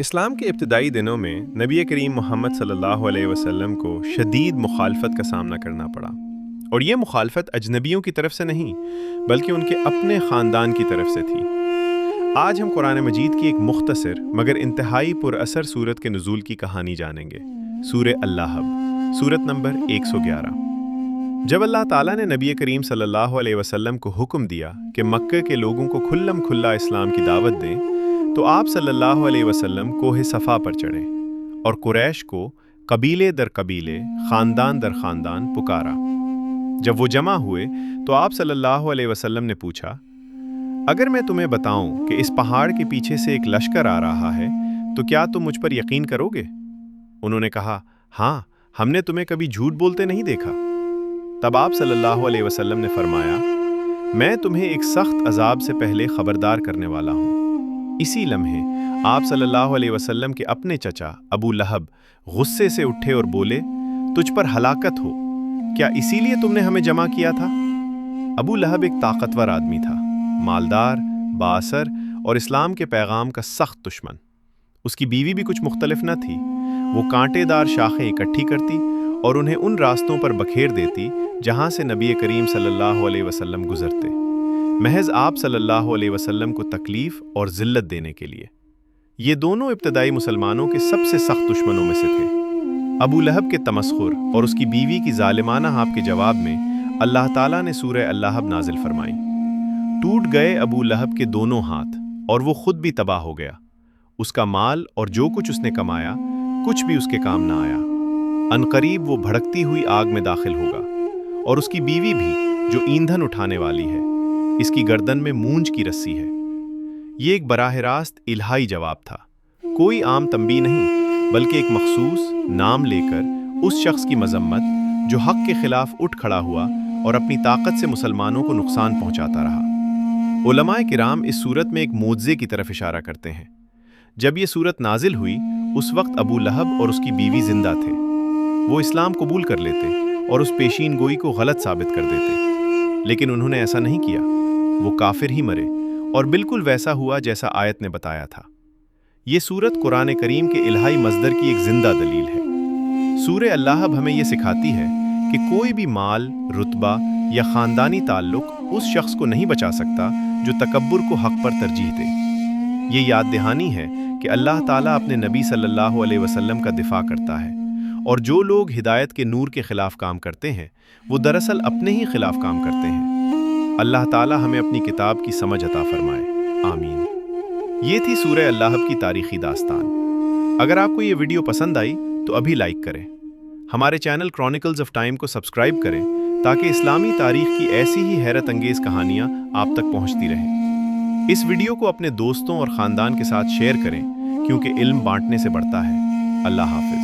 اسلام کے ابتدائی دنوں میں نبی کریم محمد صلی اللہ علیہ وسلم کو شدید مخالفت کا سامنا کرنا پڑا، اور یہ مخالفت اجنبیوں کی طرف سے نہیں بلکہ ان کے اپنے خاندان کی طرف سے تھی۔ آج ہم قرآن مجید کی ایک مختصر مگر انتہائی پر اثر سورت کے نزول کی کہانی جانیں گے۔ سورہ اللاحب، سورت نمبر 111۔ جب اللہ تعالیٰ نے نبی کریم صلی اللہ علیہ وسلم کو حکم دیا کہ مکہ کے لوگوں کو کھلم کھلا اسلام کی دعوت دیں، تو آپ صلی اللہ علیہ وسلم کوہ صفا پر چڑھے اور قریش کو قبیلے در قبیلے، خاندان در خاندان پکارا۔ جب وہ جمع ہوئے تو آپ صلی اللہ علیہ وسلم نے پوچھا، اگر میں تمہیں بتاؤں کہ اس پہاڑ کے پیچھے سے ایک لشکر آ رہا ہے تو کیا تم مجھ پر یقین کرو گے؟ انہوں نے کہا، ہاں، ہم نے تمہیں کبھی جھوٹ بولتے نہیں دیکھا۔ تب آپ صلی اللہ علیہ وسلم نے فرمایا، میں تمہیں ایک سخت عذاب سے پہلے خبردار کرنے والا ہوں۔ اسی لمحے آپ صلی اللہ علیہ وسلم کے اپنے چچا ابو لہب غصے سے اٹھے اور بولے، تجھ پر ہلاکت ہو، کیا اسی لیے تم نے ہمیں جمع کیا تھا؟ ابو لہب ایک طاقتور آدمی تھا، مالدار، بااثر اور اسلام کے پیغام کا سخت دشمن۔ اس کی بیوی بھی کچھ مختلف نہ تھی، وہ کانٹے دار شاخیں اکٹھی کرتی اور انہیں ان راستوں پر بکھیر دیتی جہاں سے نبی کریم صلی اللہ علیہ وسلم گزرتے، محض آپ صلی اللہ علیہ وسلم کو تکلیف اور ذلت دینے کے لیے۔ یہ دونوں ابتدائی مسلمانوں کے سب سے سخت دشمنوں میں سے تھے۔ ابو لہب کے تمسخر اور اس کی بیوی کی ظالمانہ ہاپ کے جواب میں اللہ تعالیٰ نے سورہ اللاحب نازل فرمائی۔ ٹوٹ گئے ابو لہب کے دونوں ہاتھ اور وہ خود بھی تباہ ہو گیا، اس کا مال اور جو کچھ اس نے کمایا کچھ بھی اس کے کام نہ آیا۔ عنقریب وہ بھڑکتی ہوئی آگ میں داخل ہوگا، اور اس کی بیوی بھی جو ایندھن اٹھانے والی ہے، اس کی گردن میں مونج کی رسی ہے۔ یہ ایک براہ راست الہائی جواب تھا، کوئی عام تنبیہ نہیں بلکہ ایک مخصوص نام لے کر اس شخص کی مذمت جو حق کے خلاف اٹھ کھڑا ہوا اور اپنی طاقت سے مسلمانوں کو نقصان پہنچاتا رہا۔ علماء کرام اس صورت میں ایک معجزے کی طرف اشارہ کرتے ہیں۔ جب یہ صورت نازل ہوئی اس وقت ابو لہب اور اس کی بیوی زندہ تھے، وہ اسلام قبول کر لیتے اور اس پیشین گوئی کو غلط ثابت کر دیتے، لیکن انہوں نے ایسا نہیں کیا، وہ کافر ہی مرے، اور بالکل ویسا ہوا جیسا آیت نے بتایا تھا۔ یہ سورت قرآن کریم کے الہائی مصدر کی ایک زندہ دلیل ہے۔ سورہ اللاحب ہمیں یہ سکھاتی ہے کہ کوئی بھی مال، رتبہ یا خاندانی تعلق اس شخص کو نہیں بچا سکتا جو تکبر کو حق پر ترجیح دے۔ یہ یاد دہانی ہے کہ اللہ تعالیٰ اپنے نبی صلی اللہ علیہ وسلم کا دفاع کرتا ہے، اور جو لوگ ہدایت کے نور کے خلاف کام کرتے ہیں وہ دراصل اپنے ہی خلاف کام کرتے ہیں۔ اللہ تعالیٰ ہمیں اپنی کتاب کی سمجھ عطا فرمائے، آمین۔ یہ تھی سورہ اللاحب کی تاریخی داستان۔ اگر آپ کو یہ ویڈیو پسند آئی تو ابھی لائک کریں، ہمارے چینل کرونیکلز آف ٹائم کو سبسکرائب کریں تاکہ اسلامی تاریخ کی ایسی ہی حیرت انگیز کہانیاں آپ تک پہنچتی رہیں۔ اس ویڈیو کو اپنے دوستوں اور خاندان کے ساتھ شیئر کریں کیونکہ علم بانٹنے سے بڑھتا ہے۔ اللہ حافظ۔